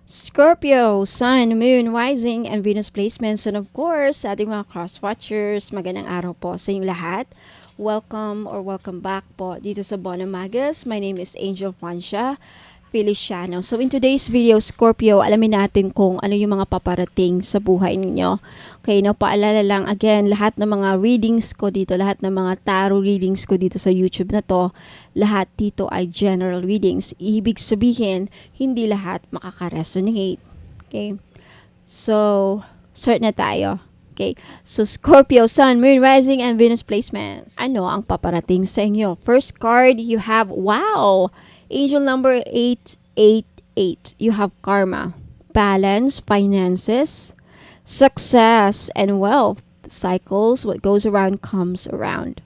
Scorpio, Sun, Moon, Rising, and Venus placements. And of course, sa ating mga cross-watchers, magandang araw po sa inyong lahat. Welcome or welcome back po dito sa Bonamagas. My name is Angel Francia Feliciano. So in today's video, Scorpio, alamin natin kung ano yung mga paparating sa buhay ninyo. Okay, no, paalala lang again, lahat ng mga readings ko dito, lahat ng mga tarot readings ko dito sa YouTube na to, lahat dito ay general readings. Ibig sabihin, hindi lahat makaka-resonate. Okay? So, start na tayo. Okay, so Scorpio, Sun, Moon, Rising, and Venus placements. Ano ang paparating sa inyo? First card, you have, wow! Angel number 888. You have karma, balance, finances, success, and wealth. Cycles, what goes around comes around.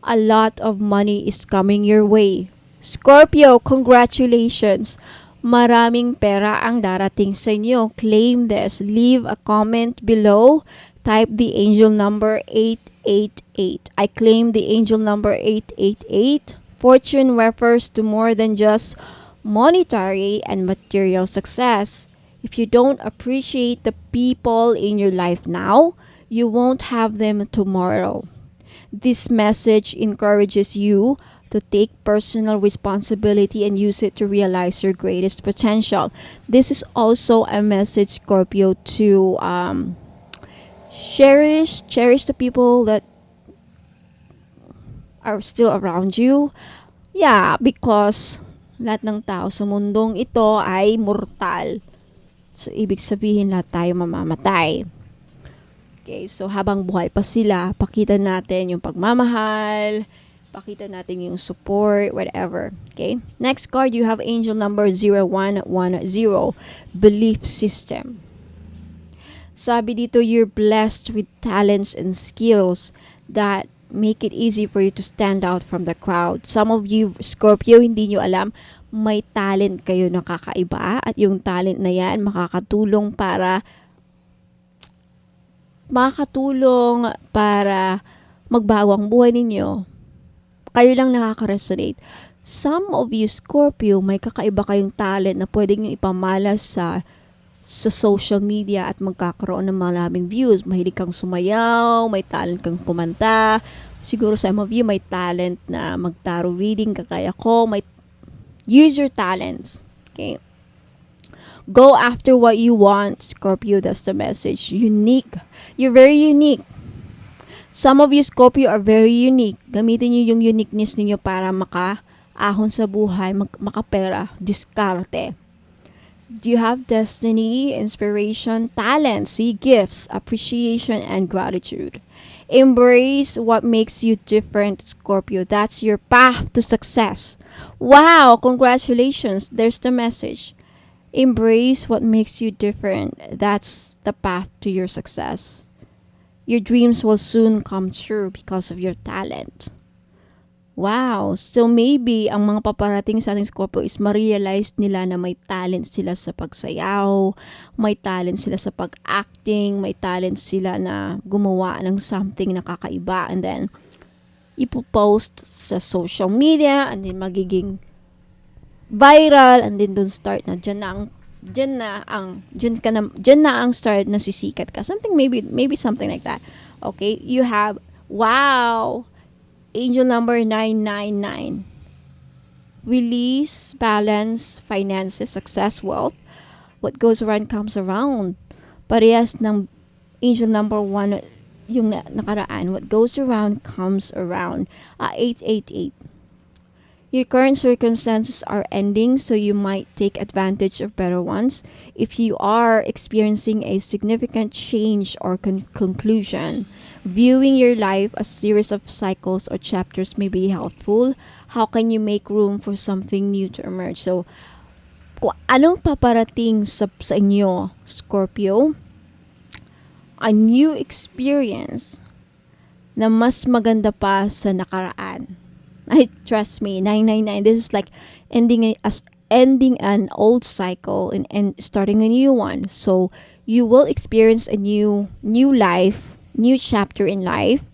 A lot of money is coming your way. Scorpio, congratulations! Maraming pera ang darating sa inyo. Claim this. Leave a comment below. Type the angel number 888. I claim the angel number 888. Fortune refers to more than just monetary and material success. If you don't appreciate the people in your life now, you won't have them tomorrow. This message encourages you to take personal responsibility and use it to realize your greatest potential. This is also a message, Scorpio, to cherish the people that are still around you. Yeah, because lahat ng tao sa mundong ito ay mortal. So, ibig sabihin lahat tayo mamamatay. Okay, so habang buhay pa sila, pakita natin yung pagmamahal, pakita natin yung support, whatever. Okay? Next card, you have angel number 0110, belief system. Sabi dito, you're blessed with talents and skills that make it easy for you to stand out from the crowd. Some of you, Scorpio, hindi nyo alam, may talent kayo na kakaiba at yung talent na yan makakatulong para magbago ang buhay ninyo. Kayo lang nakaka-resonate. Some of you, Scorpio, may kakaiba kayong talent na pwedeng nyo ipamalas sa social media at magkakaroon ng maraming views. Mahilig kang sumayaw, may talent kang kumanta. Siguro some of you may talent na mag-tarot reading kagaya ko. Use your talents. Okay? Go after what you want, Scorpio. That's the message. Unique. You're very unique. Some of you, Scorpio, are very unique. Gamitin niyo yung uniqueness niyo para makaahon sa buhay, makapera, diskarte. Do you have destiny, inspiration, talent, gifts, appreciation, and gratitude? Embrace what makes you different, Scorpio. That's your path to success. Wow! Congratulations. There's the message. Embrace what makes you different. That's the path to your success. Your dreams will soon come true because of your talent. Wow! So maybe ang mga paparating sa ating Scorpio is ma-realize nila na may talent sila sa pagsayaw, may talent sila sa pag-acting, may talent sila na gumawa ng something na kakaiba, and then ipopost sa social media, and then magiging viral, and then dun start na dyan na ang start na sisikat ka. Something maybe something like that. Okay? You have, wow! Angel number 999. Release, balance, finances, success, wealth. What goes around comes around. Parehas ng angel number 1 yung nakaraan. What goes around comes around. 888. Your current circumstances are ending, so you might take advantage of better ones. If you are experiencing a significant change or conclusion, viewing your life as a series of cycles or chapters may be helpful. How can you make room for something new to emerge? So, kung anong paparating sa inyo, Scorpio, a new experience na mas maganda pa sa nakaraan. Trust me, 999, this is like ending an old cycle and starting a new one. So you will experience a new life, new chapter in life.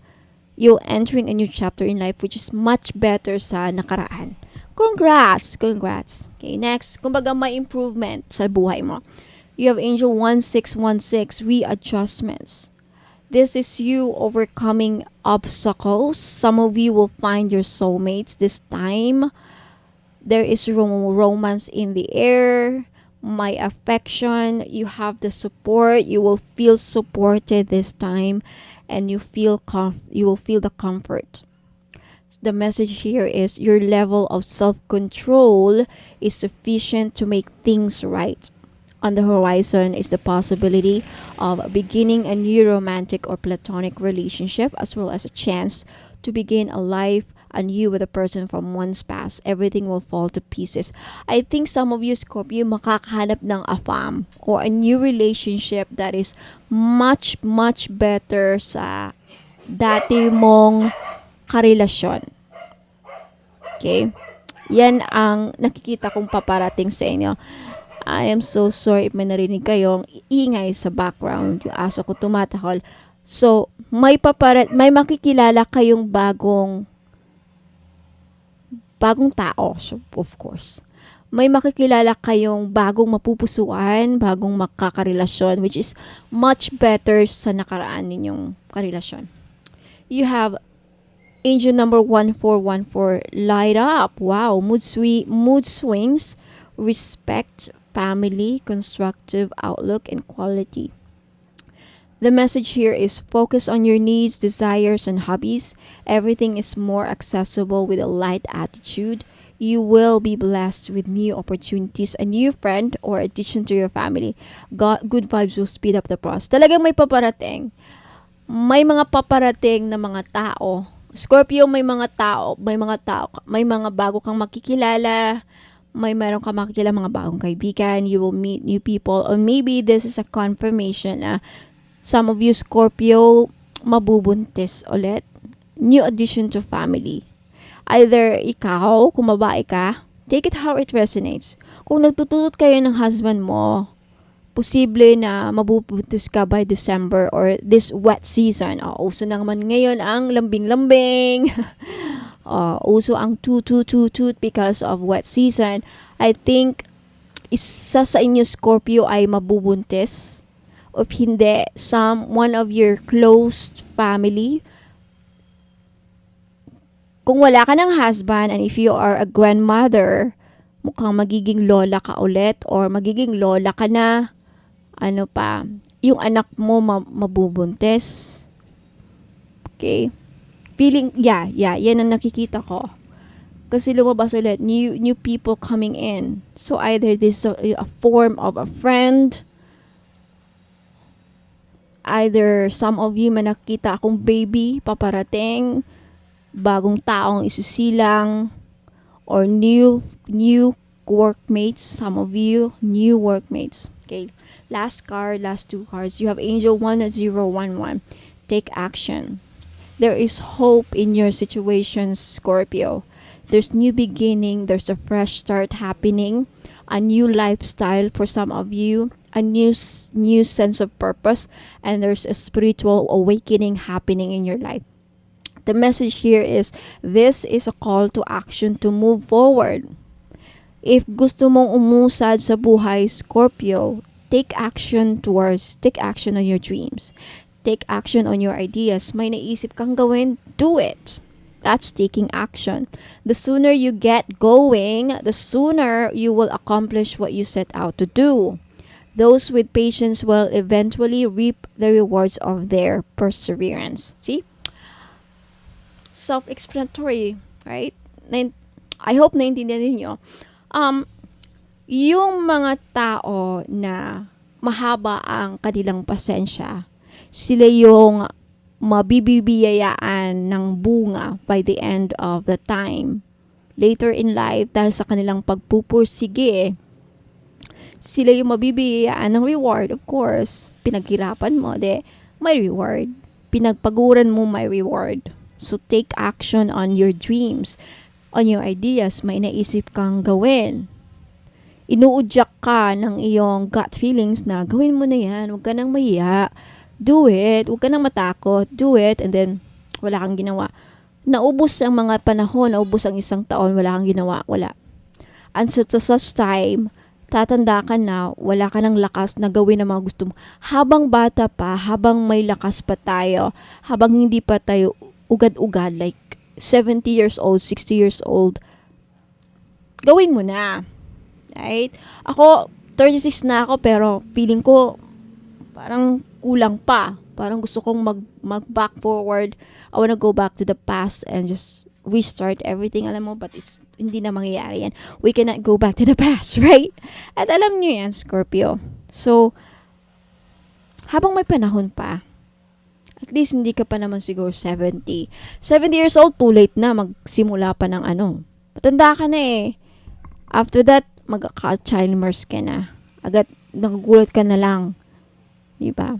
You're entering a new chapter in life which is much better sa nakaraan. Congrats! Congrats. Okay, next. Kumbaga may improvement sa buhay mo. You have Angel 1616, readjustments. This is you overcoming obstacles. Some of you will find your soulmates this time. There is romance in the air. My affection. You have the support. You will feel supported this time, and you will feel the comfort. The message here is your level of self-control is sufficient to make things right. On the horizon is the possibility of beginning a new romantic or platonic relationship, as well as a chance to begin a life anew with a person from one's past. Everything will fall to pieces. I think some of you, Scorpio, makakahanap ng afam or a new relationship that is much, much better sa dati mong karelasyon. Okay? Yan ang nakikita kong paparating sa inyo. I am so sorry if may narinig kayong ingay sa background. Yung aso ko tumatakol. So, may makikilala kayong bagong tao, so, of course. May makikilala kayong bagong mapupusuan, bagong makakarelasyon, which is much better sa nakaraan ninyong karelasyon. You have Angel number 1414, light up. Wow, mood swings, respect, family, constructive outlook, and quality. The message here is focus on your needs, desires, and hobbies. Everything is more accessible with a light attitude. You will be blessed with new opportunities, a new friend, or addition to your family. Good vibes will speed up the process. Talagang may paparating. May mga paparating na mga tao. Scorpio, may mga bago kang makikilala. Meron kang makikilala mga bagong kaibigan. You will meet new people. Or maybe this is a confirmation na some of you, Scorpio, mabubuntis ulit. New addition to family. Either ikaw, kung babae ka, take it how it resonates. Kung nagtutulot kayo ng husband mo, posible na mabubuntis ka by December or this wet season. Uso na naman ngayon ang lambing-lambing. Uso ang toot because of wet season. I think isa sa inyo, Scorpio, ay mabubuntis. O hindi, one of your close family. Kung wala ka ng husband and if you are a grandmother, mukhang magiging lola ka ulit or magiging lola ka na. Yung anak mo mabubuntis. Okay? Feeling, yan ang nakikita ko. Kasi lumabas ulit, new people coming in. So either this is a form of a friend, either some of you may nakita akong baby paparating, bagong taong isisilang, or new workmates, some of you, new workmates. Okay? Last two cards. You have Angel 1011. Take action. There is hope in your situation, Scorpio. There's new beginning. There's a fresh start happening. A new lifestyle for some of you. A new sense of purpose. And there's a spiritual awakening happening in your life. The message here is, this is a call to action to move forward. If gusto mong umusad sa buhay, Scorpio, take action on your dreams. Take action on your ideas. May naisip kang gawin, do it. That's taking action. The sooner you get going, the sooner you will accomplish what you set out to do. Those with patience will eventually reap the rewards of their perseverance. See? Self-explanatory, right? I hope naintindihan niyo. Yung mga tao na mahaba ang kanilang pasensya, sila yung mabibiyayaan ng bunga by the end of the time. Later in life, dahil sa kanilang pagpupursige, sila yung mabibiyayaan ng reward. Of course, pinaghirapan mo, may reward. Pinagpaguran mo, may reward. So, take action on your dreams, on your ideas. May naisip kang gawin. Inuudyak ka ng iyong gut feelings na gawin mo na yan, huwag ka nang mahiya, do it, huwag ka nang matakot, do it, and then wala kang ginawa. naubos ang mga panahon, naubos ang isang taon, wala kang ginawa, wala. And so to such time, tatanda ka na, wala ka ng lakas na gawin ang mga gusto mo. Habang bata pa, habang may lakas pa tayo, habang hindi pa tayo ugad-ugad, like 70 years old, 60 years old, gawin mo na. Right? Ako, 36 na ako, pero feeling ko, parang kulang pa. Parang gusto kong mag-back forward. I wanna go back to the past and just restart everything, alam mo, but hindi na mangyayari yan. We cannot go back to the past, right? At alam nyo yan, Scorpio. So, habang may panahon pa, at least hindi ka pa naman siguro 70. 70 years old, too late na, magsimula pa ng matanda ka na eh. After that, magka-childmers ka na. Agad, nagugulat ka na lang. Diba?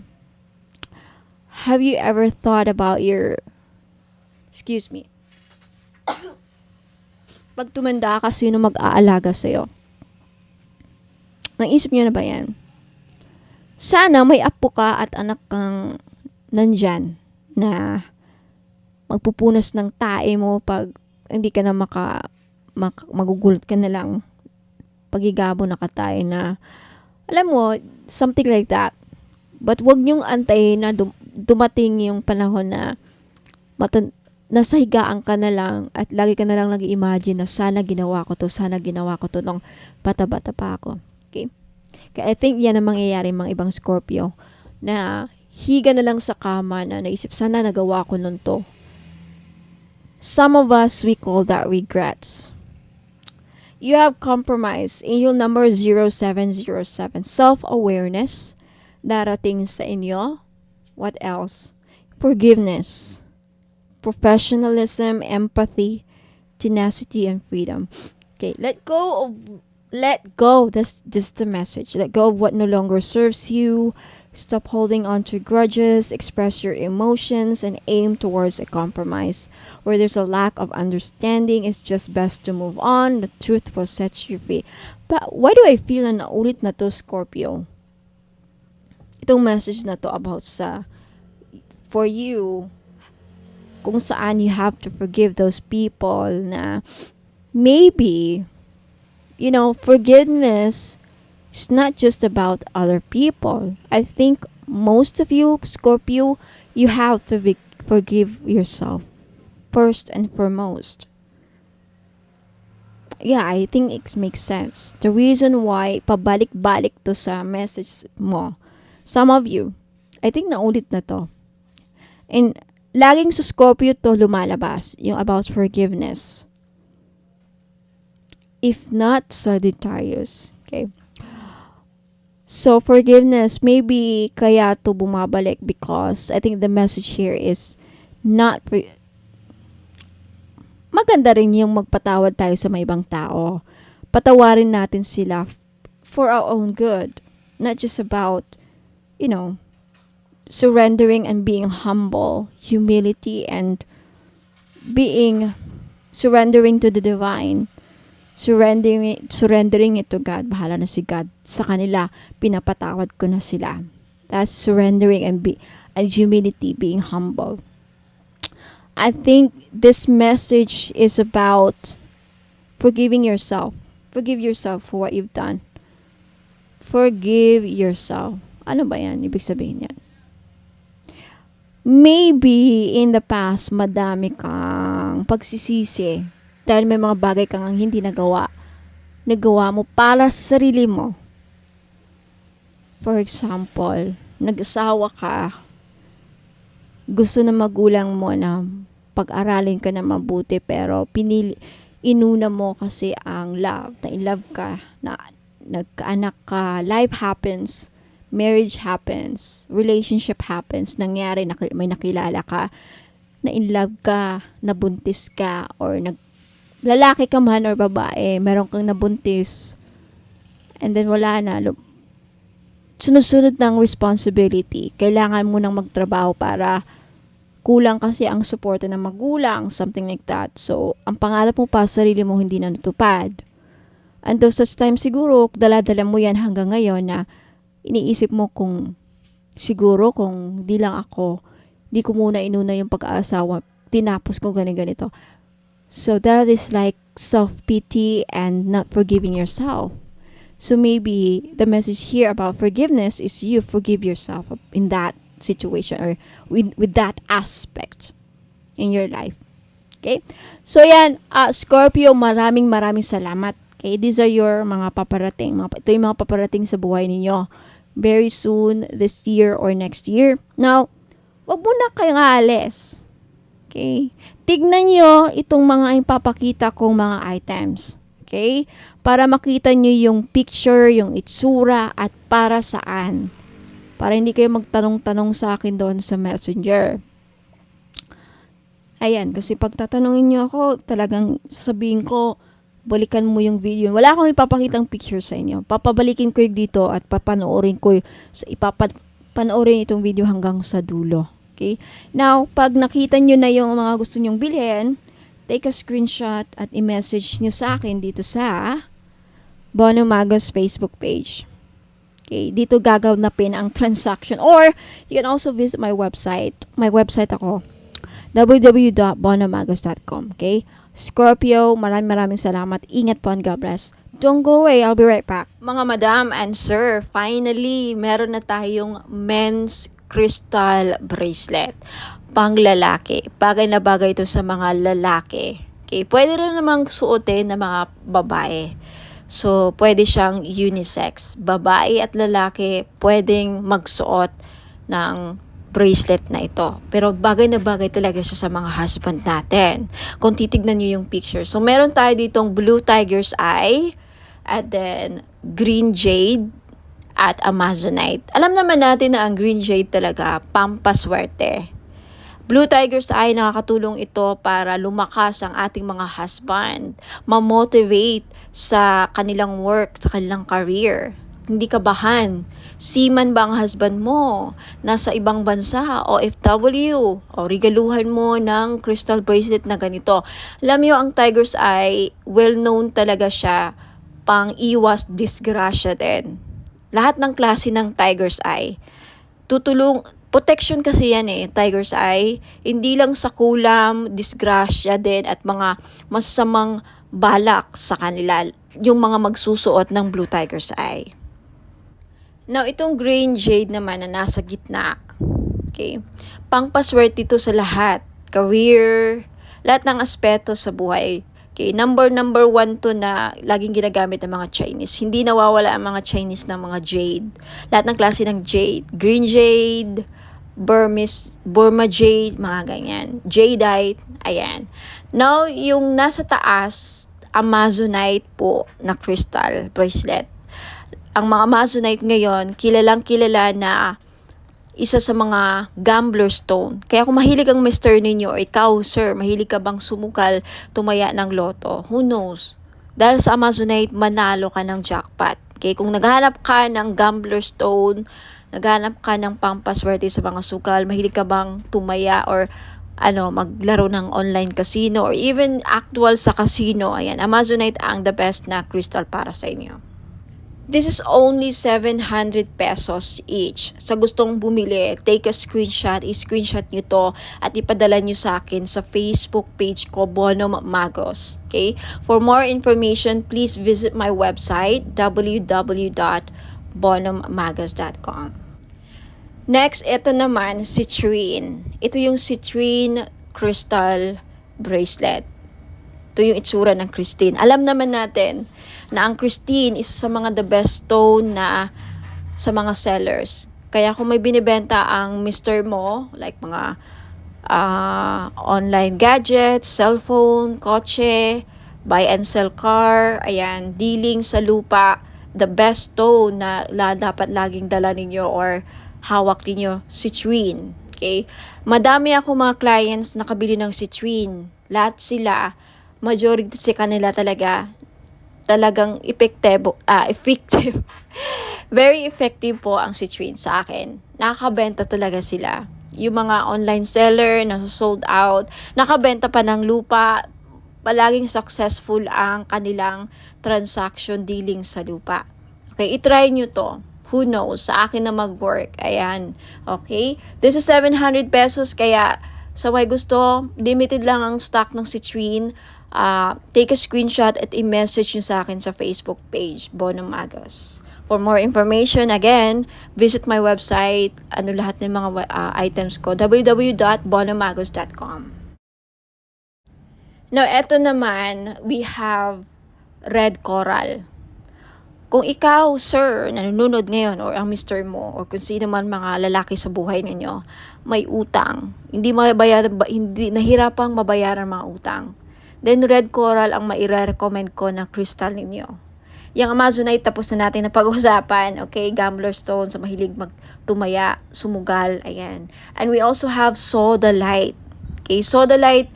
Have you ever thought about excuse me, pag tumanda ka, sino mag-aalaga sa'yo? Naisip nyo na ba yan? Sana may apo ka at anak kang nandyan na magpupunas ng tae mo pag hindi ka na magugulat ka na lang pagigabo na katay na, alam mo, something like that. But wag nyong antayin na dumating yung panahon na nasa higaan ka na lang at lagi ka na lang nag-imagine na sana ginawa ko to nung bata-bata pa ako. Okay? Kaya I think yan ang mangyayari mga ibang Scorpio na higa na lang sa kama na naisip sana nagawa ko nun to. Some of us, we call that regrets. You have compromise. Angel number 0707. Self-awareness. Darating sa inyo. What else? Forgiveness. Professionalism, empathy, tenacity, and freedom. Okay, let go. This is the message. Let go of what no longer serves you. Stop holding on to grudges. Express your emotions and aim towards a compromise. Where there's a lack of understanding, it's just best to move on. The truth will set you free. But why do I feel na naulit na to, Scorpio? Itong message na to about for you, kung saan you have to forgive those people na maybe, forgiveness is not just about other people. I think most of you, Scorpio, you have to forgive yourself first and foremost. Yeah, I think it makes sense. The reason why pabalik-balik to sa message mo, some of you, I think naulit na to. And laging sa Scorpio to lumalabas, yung about forgiveness. If not, Sagittarius. Okay. So, forgiveness, maybe kaya to bumabalik because I think the message here is not maganda rin yung magpatawad tayo sa mga ibang tao. Patawarin natin sila for our own good. Not just about, surrendering and being humble, humility, and surrendering to the divine, surrendering it to God. Bahala na si God sa kanila, pinapatawad ko na sila. That's surrendering and humility, being humble. I think this message is about forgiving yourself. Forgive yourself for what you've done. Forgive yourself. Ano ba yan? Ibig sabihin yan. Maybe in the past, madami kang pagsisisi dahil may mga bagay kang hindi nagawa. Nagawa mo para sa sarili mo. For example, nag-asawa ka, gusto na magulang mo na pag-aralin ka na mabuti pero inuna mo kasi ang love, na in love ka, na nagkaanak ka, life happens, marriage happens, relationship happens, nangyari, may nakilala ka, na in love ka, nabuntis ka, or lalaki ka man or babae, meron kang nabuntis, and then wala na, sunod-sunod ng responsibility, kailangan mo nang magtrabaho para kulang kasi ang suporta ng magulang, something like that. So, ang pangarap mo pa, sarili mo hindi na natupad. And those such time siguro, dala-dala mo yan hanggang ngayon na iniisip mo kung siguro kung di lang ako, di ko muna inuna yung pag-aasawa tinapos ko ganito. So that is like self-pity and not forgiving yourself. So maybe the message here about forgiveness is you forgive yourself in that situation or with that aspect in your life. Okay? So yan, Scorpio, maraming salamat. Okay? These are your mga paparating. Ito yung mga paparating sa buhay ninyo. Very soon, this year or next year. Now, wag muna kayong aalis. Okay? Tignan nyo itong mga ipapakita kong mga items. Okay? Para makita nyo yung picture, yung itsura, at para saan. Para hindi kayo magtanong-tanong sa akin doon sa messenger. Ayan, kasi pag tatanungin nyo ako, talagang sasabihin ko, balikan mo yung video. Wala akong ipapakitang picture sa inyo. Papabalikin ko yung dito at papanoorin ko panoorin itong video hanggang sa dulo. Okay? Now, pag nakita nyo na yung mga gusto nyong bilhin, take a screenshot at i-message nyo sa akin dito sa Bono Magos Facebook page. Okay, dito gaganapin ang transaction. Or, you can also visit my website. My website ako, www.bonomagos.com. Okay? Scorpio, maraming salamat. Ingat po and God bless. Don't go away. I'll be right back. Mga madam and sir, finally, meron na tayong men's crystal bracelet. Pang lalaki. Bagay na bagay ito sa mga lalaki. Okay? Pwede rin namang suotin ng mga babae. So, pwede siyang unisex. Babae at lalaki pwedeng magsuot ng bracelet na ito. Pero bagay na bagay talaga siya sa mga husband natin. Kung titignan niyo yung picture. So, meron tayo ditong blue tiger's eye, at then green jade, at amazonite. Alam naman natin na ang green jade talaga, pampaswerte. Blue tiger's eye, nakakatulong ito para lumakas ang ating mga husband, ma-motivate sa kanilang work, sa kanilang career. Hindi kabahan. Seaman ba ang husband mo? Nasa ibang bansa, OFW, o regaluhan mo ng crystal bracelet na ganito. Alam niyo, ang tiger's eye, well-known talaga siya pang iwas disgrasya din. Lahat ng klase ng tiger's eye, protection kasi yan tiger's eye. Hindi lang sa kulam, disgrasya din at mga masasamang balak sa kanila, yung mga magsusuot ng blue tiger's eye. Now, itong green jade naman na nasa gitna, okay, pangpaswerte ito sa lahat. Career, lahat ng aspeto sa buhay. Okay, number one to na laging ginagamit ng mga Chinese. Hindi nawawala ang mga Chinese ng mga jade. Lahat ng klase ng jade. Green jade, Burma jade, mga ganyan. Jadeite, ayan. Now, yung nasa taas, amazonite po na crystal bracelet. Ang mga amazonite ngayon, kilalang-kilala na isa sa mga gambler stone. Kaya kung mahilig ang mister ninyo, or ikaw, sir, mahilig ka bang sumukal, tumaya ng loto, who knows? Dahil sa amazonite, manalo ka ng jackpot. Okay, kung naghahanap ka ng gambler stone, naghahanap ka ng pampaswerte sa mga sukal, mahilig ka bang tumaya or maglaro ng online casino or even actual sa casino, ayan, amazonite ang the best na crystal para sa inyo. This is only 700 pesos each. Sa gustong bumili, take a screenshot, i-screenshot nyo to at ipadala nyo sa akin sa Facebook page ko, Bono Magos. Okay? For more information, please visit my website, www.bonomagos.com. Next, ito naman, citrine. Ito yung citrine crystal bracelet. Ito yung itsura ng Christine. Alam naman natin na ang Christine isa sa mga the best stone na sa mga sellers. Kaya kung may binibenta ang mister mo, like mga online gadgets, cellphone, kotse, buy and sell car, ayan, dealing sa lupa, the best stone na dapat laging dala ninyo or hawak ninyo, citrine. Okay? Madami ako mga clients na nakabili ng citrine. Lahat sila, majority sa kanila talagang effective. Very effective po ang citrine sa akin. Nakakabenta talaga sila. Yung mga online seller na sold out, nakabenta pa ng lupa, palaging successful ang kanilang transaction dealing sa lupa. Okay, itry nyo to. Who knows? Sa akin na mag-work. Ayan. Okay? This is 700 pesos kaya Sa may gusto, limited lang ang stock ng citrine. Take a screenshot at i-message nyo sa akin sa Facebook page, Bono Magos. For more information, again, visit my website, lahat ng mga items ko, www.bonomagos.com. Now, eto naman, we have red coral. Kung ikaw, sir, nanonood ngayon or ang mister mo or kung sino man mga lalaki sa buhay ninyo, may utang, hindi nahirapang mabayaran mga utang, then red coral ang maire-recommend ko na crystal ninyo. Yung Amazonite tapos na natin na pag-usapan, okay? Gambler stone sa mahilig magtumaya, sumugal, ayan. And we also have sodalite. Okay, sodalite,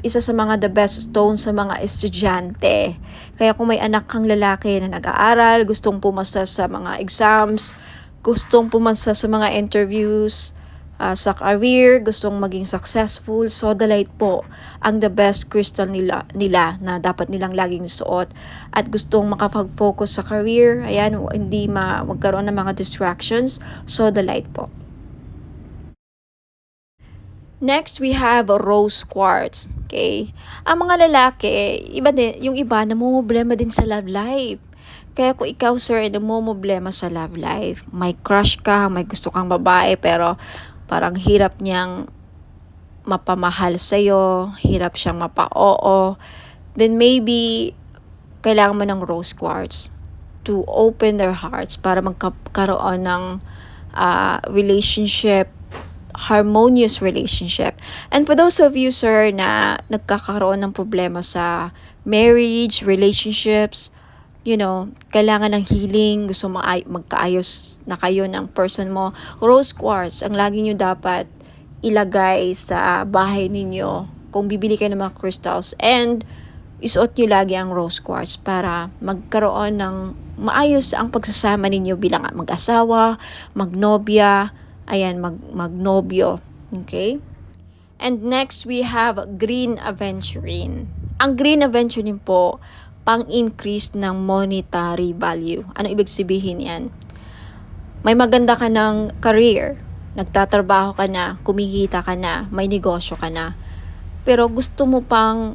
isa sa mga the best stone sa mga estudyante. Kaya kung may anak kang lalaki na nag-aaral, gustong pumasa sa mga exams, gustong pumasa sa mga interviews, sa career, gustong maging successful, sodalite po ang the best crystal nila na dapat nilang laging suot. At gustong makapag-focus sa career, ayan, hindi magkaroon ng mga distractions, sodalite po. Next, we have rose quartz. Okay? Ang mga lalaki, yung iba namumblema din sa love life. Kaya kung ikaw, sir, namumblema sa love life, may crush ka, may gusto kang babae, pero parang hirap niyang mapamahal sa'yo, hirap siyang mapa-oo, then maybe kailangan mo ng rose quartz to open their hearts para magkaroon ng harmonious relationship. And for those of you, sir, na nagkakaroon ng problema sa marriage, relationships, kailangan ng healing, gusto magkaayos na kayo ng person mo, rose quartz, ang lagi nyo dapat ilagay sa bahay ninyo kung bibili kayo ng mga crystals, and isuot nyo lagi ang rose quartz para magkaroon ng maayos ang pagsasama ninyo bilang mag-asawa, magnobya, magnobyo. Okay? And next, we have green aventurine. Ang green aventurine po, pang-increase ng monetary value. Ano ibig sabihin yan? May maganda ka ng career, nagtatrabaho ka na, kumikita ka na, may negosyo ka na, pero gusto mo pang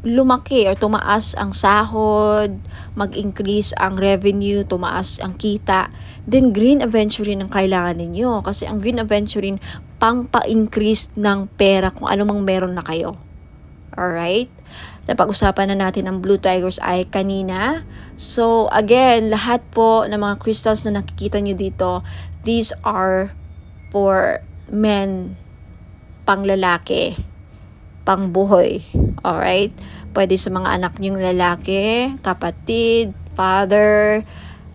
lumaki or tumaas ang sahod, mag-increase ang revenue, tumaas ang kita, then green aventurine ang kailangan ninyo. Kasi ang green aventurine, pang-pa-increase ng pera kung ano mang meron na kayo. Alright? Napag-usapan na natin ang Blue Tiger's Eye kanina. So, again, lahat po ng mga crystals na nakikita nyo dito, these are for men, pang lalaki, pang buhay. Alright? Pwede sa mga anak nyong lalaki, kapatid, father,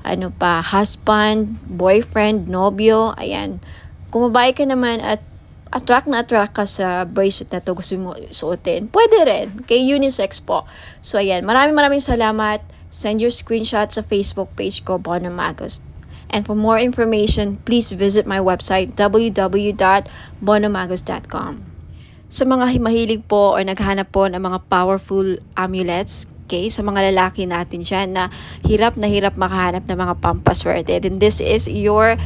husband, boyfriend, nobyo, ayan. Kung babae ka naman at attract ka sa bracelet na to, gusto mo suotin, pwede rin. Kay unisex po. So, ayan. Maraming salamat. Send your screenshot sa Facebook page ko, Bono Magos. And for more information, please visit my website, www.bonomagos.com. Sa mga mahilig po o naghanap po ng mga powerful amulets, okay, sa mga lalaki natin dyan na hirap makahanap ng mga pampaswerte, then this is your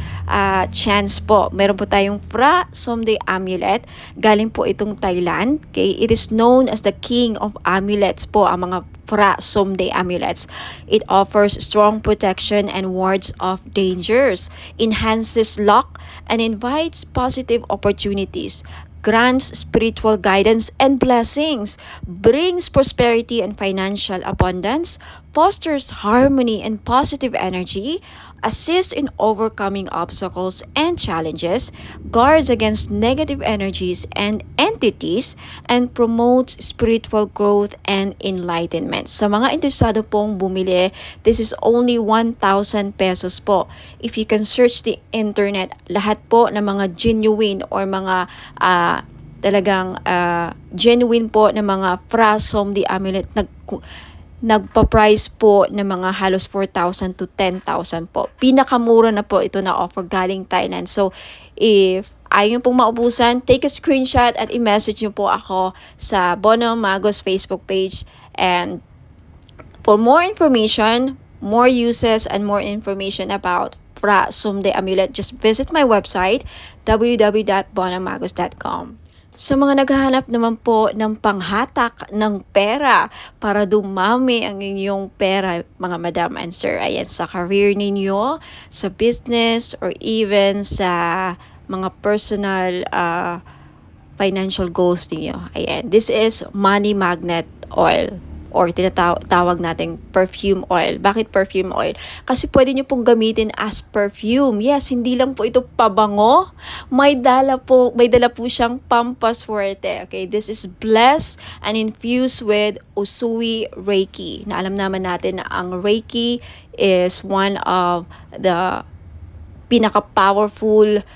chance po. Meron po tayong Phra Somday Amulet. Galing po itong Thailand. Okay? It is known as the king of amulets po, ang mga Phra Somday Amulets. It offers strong protection and wards off dangers, enhances luck, and invites positive opportunities, grants spiritual guidance and blessings, brings prosperity and financial abundance, fosters harmony and positive energy, assists in overcoming obstacles and challenges, guards against negative energies and entities, and promotes spiritual growth and enlightenment. Sa mga interesado pong bumili, this is only 1,000 pesos po. If you can search the internet, lahat po ng mga genuine or mga genuine po na mga Phra Somday Amulet nagpa-price po ng mga halos 4,000 to 10,000 po. Pinakamura na po ito na offer galing Thailand. So, if ayaw pong maubusan, take a screenshot at i-message nyo po ako sa Bono Magos Facebook page. And for more information, more uses, and more information about Phra Somday Amulet, just visit my website, www.bonomagos.com. Sa mga naghahanap naman po ng panghatak ng pera para dumami ang inyong pera, mga madam and sir, ayan, sa career ninyo, sa business, or even sa mga personal financial goals niyo. Ayan, this is money magnet oil or tinatawag nating perfume oil. Bakit perfume oil? Kasi pwede nyo pong gamitin as perfume. Yes, hindi lang po ito pabango. May dala po siyang pampaswerte. Okay, this is blessed and infused with Usui Reiki. Na alam naman natin na ang Reiki is one of the pinaka-powerful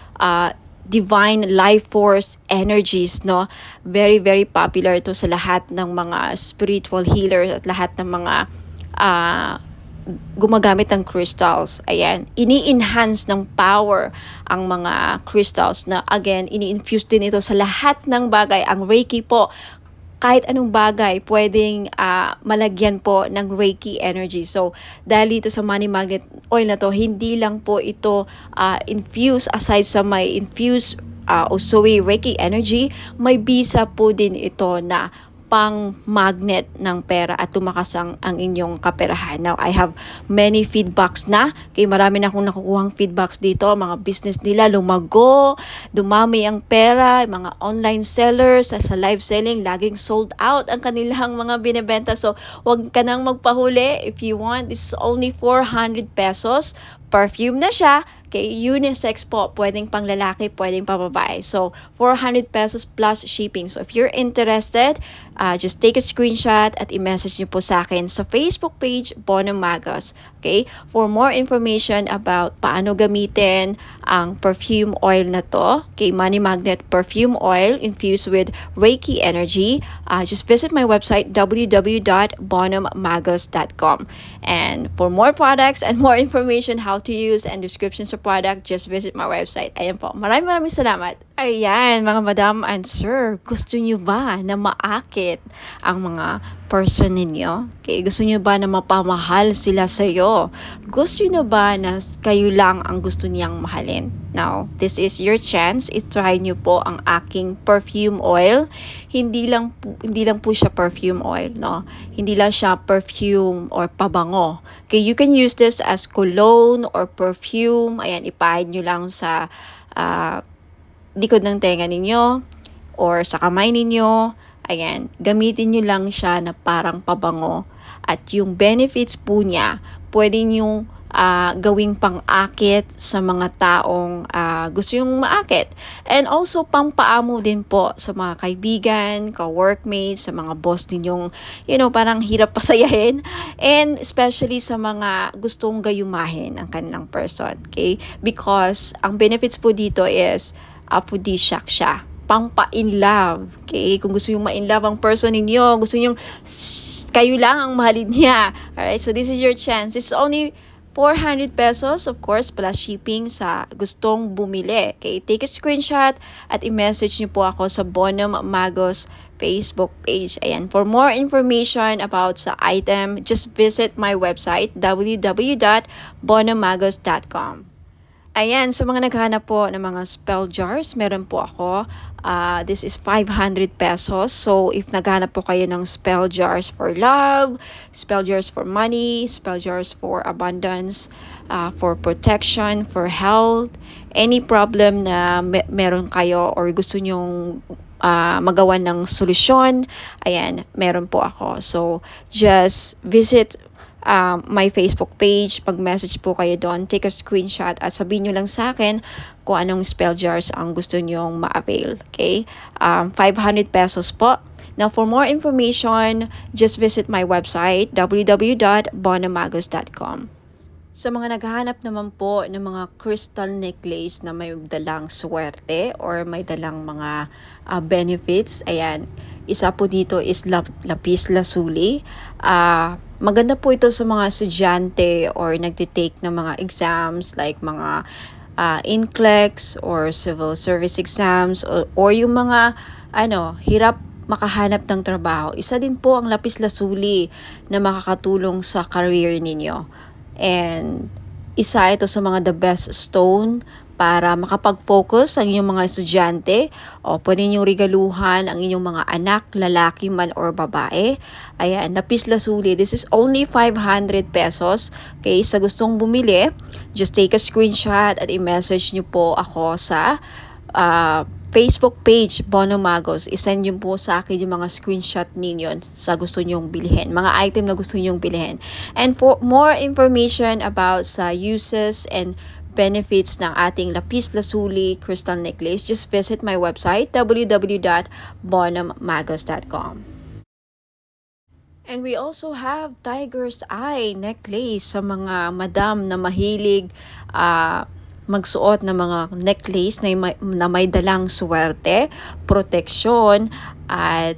divine life force energies, no? Very, very popular to sa lahat ng mga spiritual healers at lahat ng mga gumagamit ng crystals. Ayan, ini-enhance ng power ang mga crystals na, again, ini-infuse din ito sa lahat ng bagay. Ang Reiki po, kahit anong bagay, pwedeng malagyan po ng Reiki energy. So, dahil dito sa money magnet oil na to, hindi lang po ito infuse, aside sa may infuse Usui Reiki energy, may bisa po din ito na pang magnet ng pera at tumakas ang inyong kaperahan. Now, I have many feedbacks na. Kaya marami na akong nakukuhang feedbacks dito. Mga business nila lumago, dumami ang pera, mga online sellers sa live selling, laging sold out ang kanilang mga binebenta. So, wag ka nang magpahuli. If you want, this is only 400 pesos. Perfume na siya. Okay, unisex po, pwedeng pang lalaki, pwedeng pang babae. So, 400 pesos plus shipping. So, if you're interested, just take a screenshot at i-message niyo po sa akin sa Facebook page, Bonum Magos. Okay? For more information about paano gamitin ang perfume oil na to, okay, Money Magnet Perfume Oil infused with Reiki energy, just visit my website, www.bonummagos.com. And for more products and more information how to use and descriptions of product, just visit my website. Ayan po. Maraming salamat. Ayan, mga madam and sir, gusto nyo ba na maakit ang mga person ninyo? Okay, gusto nyo ba na mapamahal sila sa'yo? Gusto nyo ba na kayo lang ang gusto niyang mahalin? Now, this is your chance. I-try nyo po ang aking perfume oil. Hindi lang po siya perfume oil, no? Hindi lang siya perfume or pabango. Okay, you can use this as cologne or perfume. Ayan, ipahid nyo lang sa likod ng tenga ninyo or sa kamay ninyo. Ayan, gamitin nyo lang siya na parang pabango. At yung benefits po niya, pwede nyo gawing pang-akit sa mga taong gusto yung maakit. And also, pampaamo din po sa mga kaibigan, ka-workmates, sa mga boss ninyong, parang hirap pasayahin. And especially sa mga gustong gayumahin ang kanilang person. Okay? Because ang benefits po dito is aphrodisiac siya. Pampa-in love. Okay? Kung gusto yung ma-in love ang person ninyo, gusto yung kayo lang ang mahalin niya. Alright? So, this is your chance. It's only 400 pesos, of course, plus shipping sa gustong bumili. Okay, take a screenshot at i-message niyo po ako sa Bonum Magos Facebook page. Ayan, for more information about sa item, just visit my website, www.bonummagos.com. Ayan, sa mga naghahanap po ng mga spell jars, meron po ako. This is 500 pesos. So, if naghahanap po kayo ng spell jars for love, spell jars for money, spell jars for abundance, for protection, for health, any problem na meron kayo or gusto nyong magawa ng solusyon, ayan, meron po ako. So, just visit my Facebook page, pag-message po kayo doon, take a screenshot at sabihin nyo lang sa akin kung anong spell jars ang gusto nyong ma-avail. Okay? 500 pesos po. Now, for more information, just visit my website, www.bonummagos.com. Sa mga naghahanap naman po ng mga crystal necklace na may dalang swerte or may dalang mga benefits, ayan, isa po dito is lapis lazuli. Maganda po ito sa mga estudyante or nagtitake ng mga exams like mga NCLEX or civil service exams or yung mga hirap makahanap ng trabaho. Isa din po ang lapis lazuli na makakatulong sa career ninyo. And isa ito sa mga the best stone para makapag-focus ang inyong mga estudyante o pwede niyong regaluhan ang inyong mga anak, lalaki man or babae. Ayan, Lapis Lazuli. This is only 500 pesos. Okay, sa gustong bumili, just take a screenshot at i-message niyo po ako sa Facebook page, Bono Magos. I-send nyo po sa akin yung mga screenshot ninyo sa gusto nyong bilhin. Mga item na gusto nyong bilhin. And for more information about sa uses and benefits ng ating Lapis Lazuli crystal necklace, just visit my website, www.bonomagos.com. And we also have Tiger's Eye necklace sa mga madam na mahilig magsuot ng mga necklace na may dalang swerte, proteksyon, at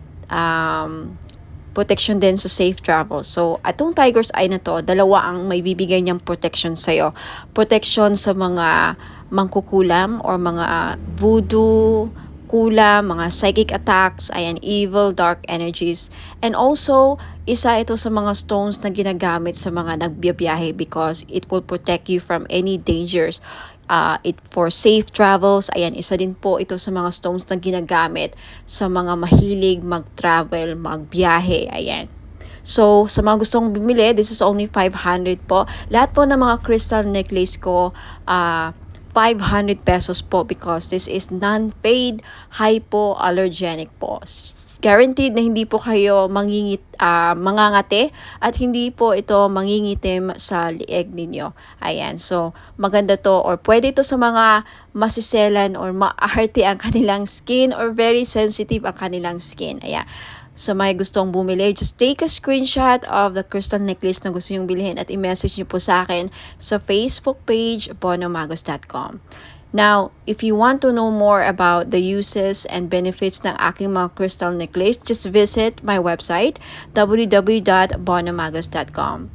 protection din sa safe travel. So, atong Tiger's Eye na to, dalawa ang may bibigay niyang protection sa'yo. Protection sa mga mangkukulam or mga voodoo, kulam, mga psychic attacks, ayan, evil, dark energies. And also, isa ito sa mga stones na ginagamit sa mga nagbiyabiyahe because it will protect you from any dangers. It for safe travels, ayan, isa din po ito sa mga stones na ginagamit sa mga mahilig mag-travel, magbiyahe, ayan. So, sa mga gustong bumili, this is only 500 po. Lahat po ng mga crystal necklace ko, 500 pesos po because this is non-paid, hypoallergenic po. Guaranteed na hindi po kayo mangangate at hindi po ito mangingitim sa lieg ninyo. Ayan, so maganda to or pwede ito sa mga masiselan or maarte ang kanilang skin or very sensitive ang kanilang skin. Ayan. Sa may gustong bumili, just take a screenshot of the crystal necklace na gusto nyong bilhin at i-message nyo po sa akin sa Facebook page, bonomagos.com. Now, if you want to know more about the uses and benefits ng aking mga crystal necklace, just visit my website, www.bonomagos.com.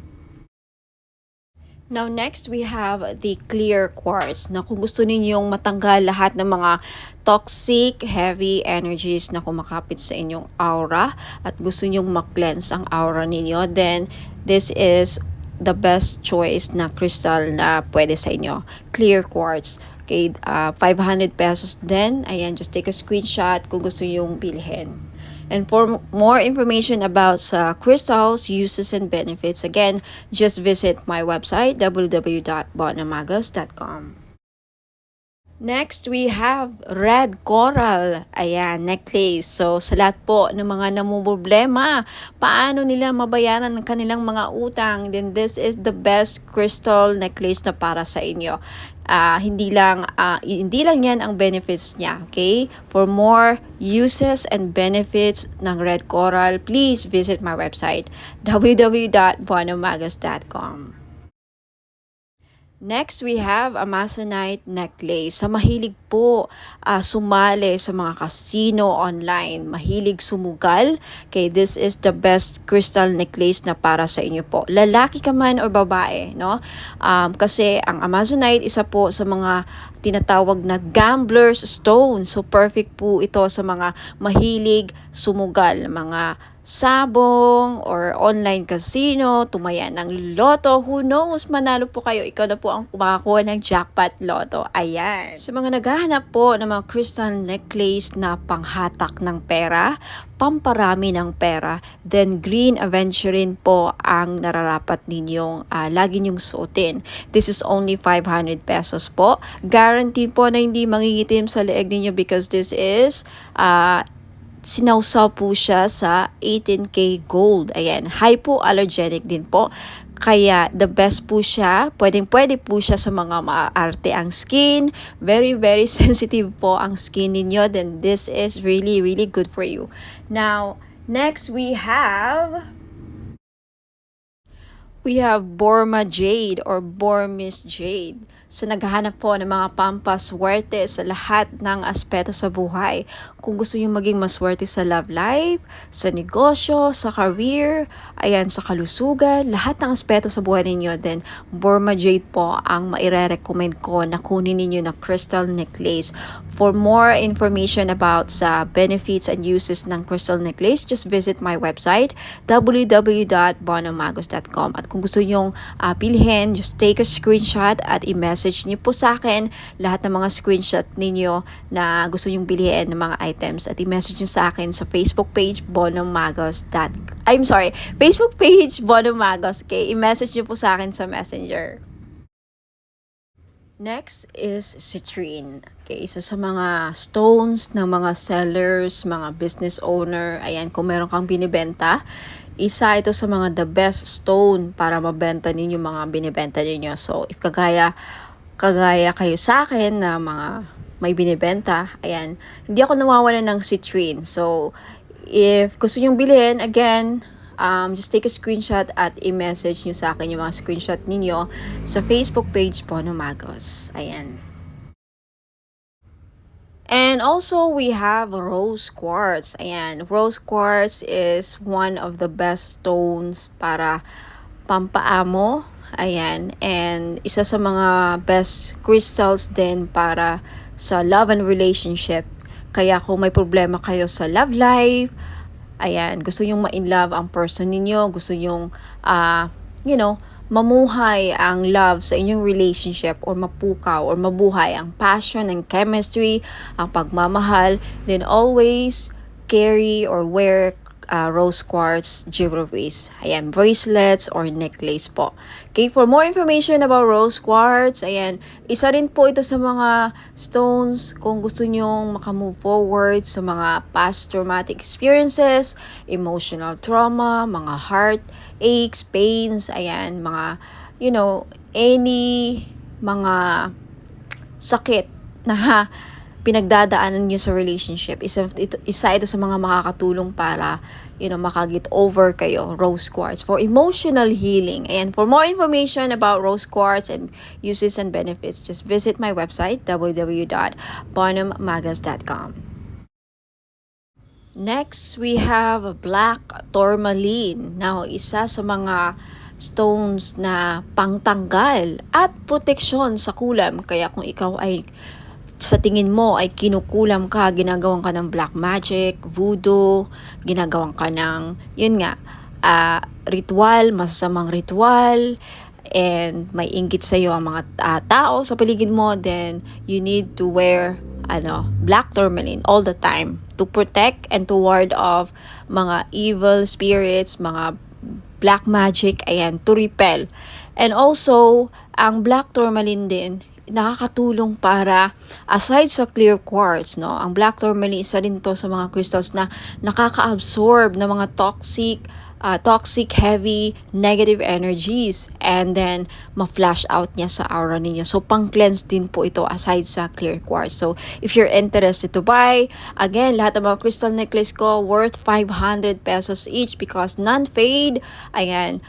Now, next, we have the clear quartz na kung gusto ninyong matanggal lahat ng mga toxic, heavy energies na kumakapit sa inyong aura at gusto nyong mag-cleanse ang aura ninyo, then this is the best choice na crystal na pwede sa inyo. Clear quartz. Okay, 500 pesos din. Ayan, just take a screenshot kung gusto nyong bilhin. And for more information about crystals, uses, and benefits, again, just visit my website, www.bonomagos.com. Next, we have red coral. Ayan, necklace. So, sa lahat po ng mga namumblema, paano nila mabayaran ang kanilang mga utang, then this is the best crystal necklace na para sa inyo. Hindi lang yan ang benefits niya, okay? For more uses and benefits ng red coral, please visit my website, www.bonomagos.com. Next, we have Amazonite necklace. Sa mahilig po sumali sa mga casino online, mahilig sumugal, okay, this is the best crystal necklace na para sa inyo po. Lalaki ka man o babae, no? Kasi ang Amazonite, isa po sa mga tinatawag na gambler's stone. So, perfect po ito sa mga mahilig sumugal, mga sabong or online casino, tumaya ng loto, who knows, manalo po kayo, ikaw na po ang kumakakuha ng jackpot loto. Ayan. Sa mga naghahanap po ng mga crystal necklace na panghatak ng pera, pamparami ng pera, then green aventurine po ang nararapat ninyong lagi nyong suotin. This is only 500 pesos po. Guaranteed po na hindi mangingitim sa leeg ninyo because this is sinawsaw po siya sa 18K gold. Ayan, hypoallergenic din po. Kaya the best po siya, pwede po siya sa mga maarte ang skin, very sensitive po ang skin ninyo, then this is really good for you. Now, next we have Burma Jade or Burmese Jade. Sa naghahanap po ng mga pampaswerte sa lahat ng aspeto sa buhay. Kung gusto nyo maging maswerte sa love life, sa negosyo, sa career, ayan, sa kalusugan, lahat ng aspeto sa buhay ninyo, then Burma Jade po ang maire-recommend ko na kunin ninyo na crystal necklace. For more information about sa benefits and uses ng crystal necklace, just visit my website, www.bonomagos.com. At kung gusto nyong bilhin, just take a screenshot at i-message i-message niyo po sa akin lahat ng mga screenshot ninyo na gusto nyong bilhin ng mga items at i-message niyo sa akin sa Facebook page Facebook page Bono Magos. Okay, i-message niyo po sa akin sa Messenger. Next is citrine. Okay, isa sa mga stones ng mga sellers, mga business owner. Ayan, kung meron kang binibenta, isa ito sa mga the best stone para mabenta ninyo mga binibenta ninyo. So, if kagaya kayo sa akin na mga may binibenta, ayan, hindi ako nawawalan ng citrine. So, if gusto nyong bilhin, again, just take a screenshot at i-message nyo sa akin yung mga screenshot ninyo sa Facebook page Bono Magos. Ayan. And also, we have rose quartz. Ayan, rose quartz is one of the best stones para pampaamo. Ayan, and isa sa mga best crystals din para sa love and relationship. Kaya kung may problema kayo sa love life, ayan, gusto nyong ma-in-love ang person ninyo, gusto nyong, mamuhay ang love sa inyong relationship or mapukaw or mabuhay ang passion and chemistry, ang pagmamahal, then always carry or wear rose quartz jewelries. Ayan, bracelets or necklace po. Okay, for more information about rose quartz, ayan, isa rin po ito sa mga stones kung gusto nyong makamove forward sa mga past traumatic experiences, emotional trauma, mga heart aches, pains, ayan, mga, any mga sakit na pinagdadaanan nyo sa relationship. Isa ito sa mga makakatulong para, makaget over kayo, rose quartz, for emotional healing. And for more information about rose quartz and uses and benefits, just visit my website, www.bonommagas.com. Next, we have black tourmaline. Now, isa sa mga stones na pangtanggal at proteksyon sa kulam. Kaya kung ikaw ay sa tingin mo ay kinukulam ka, ginagawan ka ng black magic, voodoo, ginagawan ka ng, ritual, masasamang ritual, and may inggit sa'yo ang mga tao sa paligid mo, then you need to wear black tourmaline all the time to protect and to ward off mga evil spirits, mga black magic, ayan, to repel. And also, ang black tourmaline din, nakakatulong para, aside sa clear quartz, ang black tourmaline, isa rin to sa mga crystals na nakaka-absorb ng mga toxic, heavy, negative energies, and then ma-flash out niya sa aura ninyo. So, pang-cleanse din po ito aside sa clear quartz. So, if you're interested to buy, again, lahat ng mga crystal necklace ko worth 500 pesos each because non-fade. Ayan,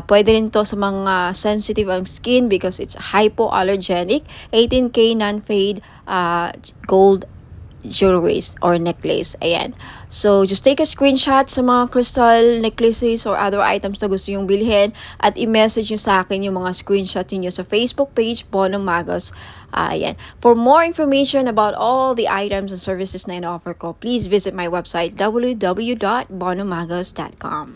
pwede rin to sa mga sensitive ang skin because it's hypoallergenic. 18K non-fade gold jewelries or necklace. Ayan. So, just take a screenshot sa mga crystal necklaces or other items na gusto nyong bilhin at i-message nyo sa akin yung mga screenshot niyo sa Facebook page, Bono Magos. Ayan. For more information about all the items and services na in-offer ko, please visit my website, www.bonomagos.com.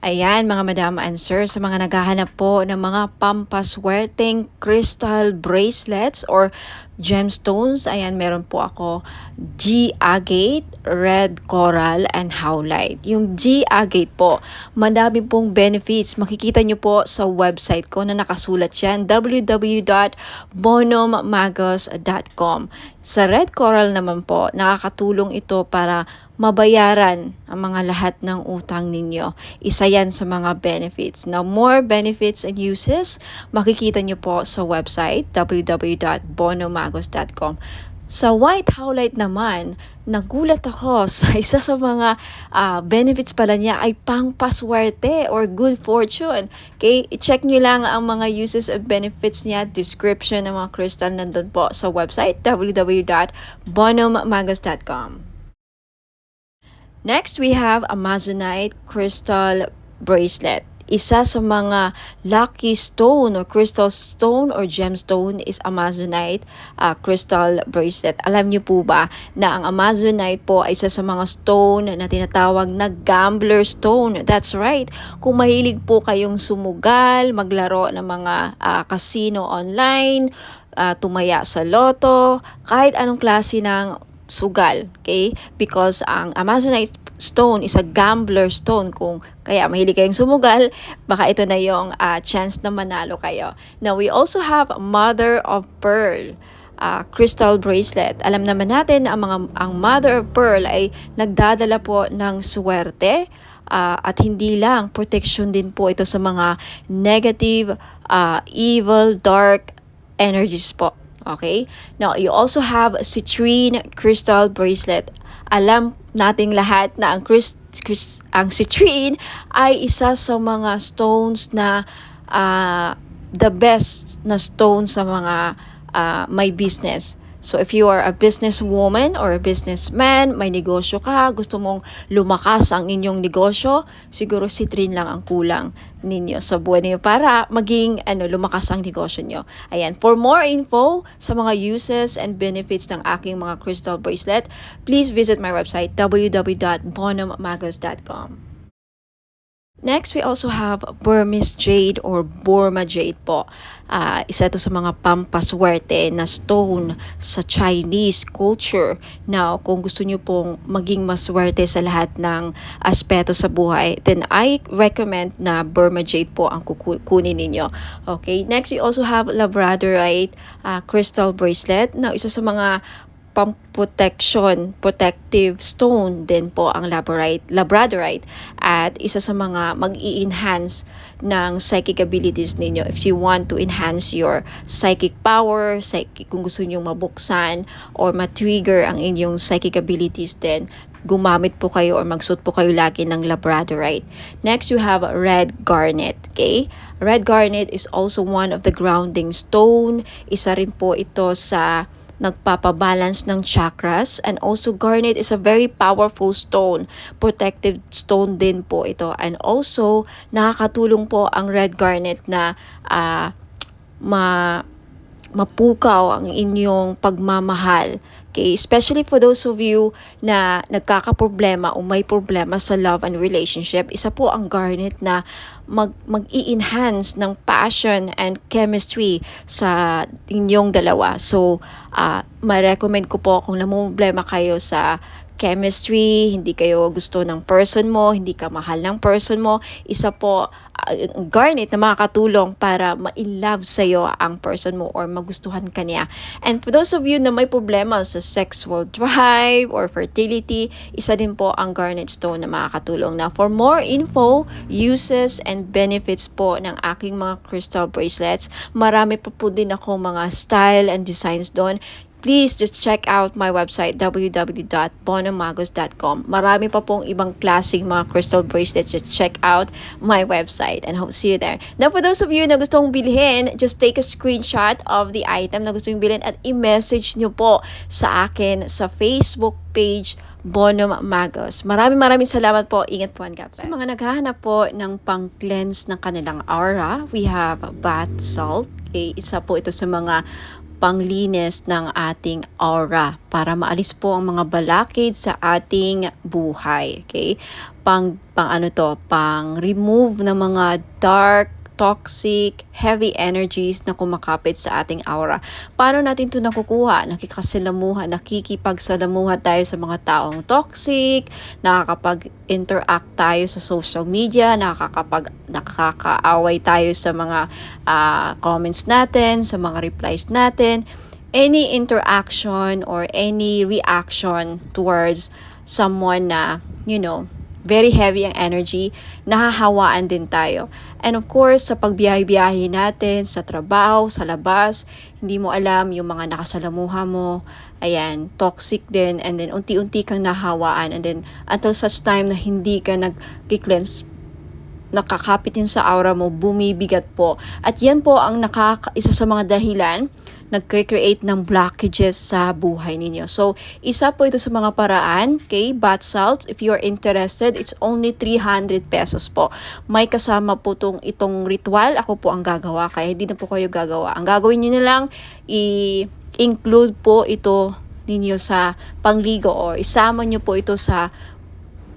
Ayan, mga madam and sir, sa mga naghahanap po ng mga pampaswerteng crystal bracelets or gemstones, ayan, meron po ako G-agate, red coral, and howlite. Yung G-agate po, madami pong benefits. Makikita nyo po sa website ko na nakasulat yan, www.bonommagos.com. Sa red coral naman po, nakakatulong ito para mabayaran ang mga lahat ng utang ninyo. Isa yan sa mga benefits. Now, more benefits and uses, makikita nyo po sa website, www.bonommagos.com. Sa white howlite naman, nagulat ako sa isa sa mga benefits pala niya ay pangpaswerte or good fortune. Okay, i-check nyo lang ang mga uses and benefits niya, description ng mga crystal nandun po sa website, www.bonommagos.com. Next, we have Amazonite crystal bracelet. isa sa mga lucky stone or crystal stone or gemstone is Amazonite crystal bracelet. Alam niyo po ba na ang Amazonite po ay isa sa mga stone na tinatawag na gambler stone? That's right. Kung mahilig po kayong sumugal, maglaro ng mga casino online, tumaya sa loto, kahit anong klase ng sugal, okay? Because ang Amazonite stone is a gambler stone. Kung kaya mahilig kayong sumugal, baka ito na yung chance na manalo kayo. Now, we also have Mother of Pearl crystal bracelet. Alam naman natin na ang Mother of Pearl ay nagdadala po ng swerte, at hindi lang, protection din po ito sa mga negative, evil, dark energies po. Okay? Now, you also have citrine crystal bracelet. Alam nating lahat na ang citrine ay isa sa mga stones na the best na stone sa mga may business. So if you are a businesswoman or a businessman, may negosyo ka, gusto mong lumakas ang inyong negosyo, siguro citrine lang ang kulang ninyo sa buhay niyo para maging lumakas ang negosyo niyo. Ayan, for more info sa mga uses and benefits ng aking mga crystal bracelet, please visit my website www.bonhommagos.com. Next, we also have Burmese jade or Burma jade po. Isa ito sa mga pampaswerte na stone sa Chinese culture. Now, kung gusto nyo pong maging maswerte sa lahat ng aspeto sa buhay, then I recommend na Burma jade po ang kukunin ninyo. Okay, next we also have Labradorite crystal bracelet. Now, isa sa mga protective stone din po ang Labradorite at isa sa mga mag-i-enhance ng psychic abilities ninyo. If you want to enhance your psychic power, kung gusto niyo mabuksan or ma-trigger ang inyong psychic abilities, then gumamit po kayo or magsuot po kayo lagi ng Labradorite. Next, you have red garnet. Okay? Red garnet is also one of the grounding stone. Isa rin po ito sa nagpapabalance ng chakras, and also garnet is a very powerful stone, protective stone din po ito, and also nakakatulong po ang red garnet na mapukaw ang inyong pagmamahal. Okay, especially for those of you na nagkakaproblema o may problema sa love and relationship, isa po ang garnet na mag-i-enhance ng passion and chemistry sa inyong dalawa. So, ma-recommend ko po kung namumblema kayo sa chemistry, hindi kayo gusto ng person mo, hindi ka mahal ng person mo, isa po garnet na makakatulong para ma-in-love sa'yo ang person mo or magustuhan ka niya. And for those of you na may problema sa sexual drive or fertility, isa din po ang garnet stone na makakatulong. Now, for more info, uses, and benefits po ng aking mga crystal bracelets, marami pa po din ako mga style and designs doon. Please just check out my website www.bonhommagos.com. Marami pa pong ibang klaseng mga crystal bracelets. Just check out my website and hope to see you there. Now, for those of you na gustong bilhin, just take a screenshot of the item na gusto nyo bilhin at i-message nyo po sa akin sa Facebook page Bonhomme Magos. Maraming salamat po. Ingat po and God bless. Sa mga naghahanap po ng pang-cleanse ng kanilang aura, we have bath salt. Okay, isa po ito sa mga panglinis ng ating aura para maalis po ang mga balakid sa ating buhay. Okay? Pang remove ng mga dark, toxic, heavy energies na kumakapit sa ating aura. Paano natin ito nakukuha? Nakikipagsalamuha tayo sa mga taong toxic, nakakapag-interact tayo sa social media, nakakaaway tayo sa mga comments natin, sa mga replies natin. Any interaction or any reaction towards someone na, very heavy ang energy, nahahawaan din tayo. And of course, sa pagbiyahe-biyahe natin, sa trabaho, sa labas, hindi mo alam yung mga nakasalamuha mo, ayan, toxic din, and then unti-unti kang nahawaan, and then until such time na hindi ka nag-cleanse, nakakapit yun sa aura mo, bumibigat po. At yan po ang isa sa mga dahilan nagcreate ng blockages sa buhay ninyo. So, isa po ito sa mga paraan, okay? Bath salts, if you're interested, it's only 300 pesos po. May kasama po itong ritual. Ako po ang gagawa, kaya hindi na po kayo gagawa. Ang gagawin nyo na lang, i-include po ito ninyo sa pangligo or isama nyo po ito sa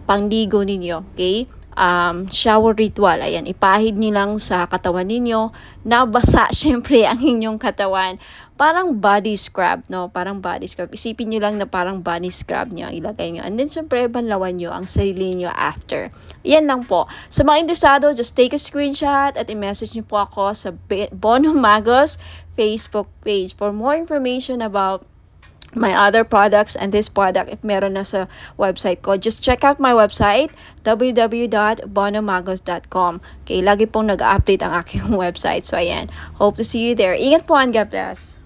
pangligo ninyo, okay? Shower ritual, ayan, ipahid nyo lang sa katawan ninyo, nabasa syempre ang inyong katawan, parang body scrub, no? Parang body scrub, isipin nyo lang na parang body scrub nyo, ilagay nyo, and then syempre banlawan nyo ang sarili nyo after. Yan lang po. Sa mga interesado, just take a screenshot at i-message nyo po ako sa Bono Magos Facebook page for more information about my other products and this product. If meron na sa website ko, just check out my website, www.bonomagos.com. Okay, lagi pong nag-update ang aking website. So, ayan. Hope to see you there. Ingat po and God bless.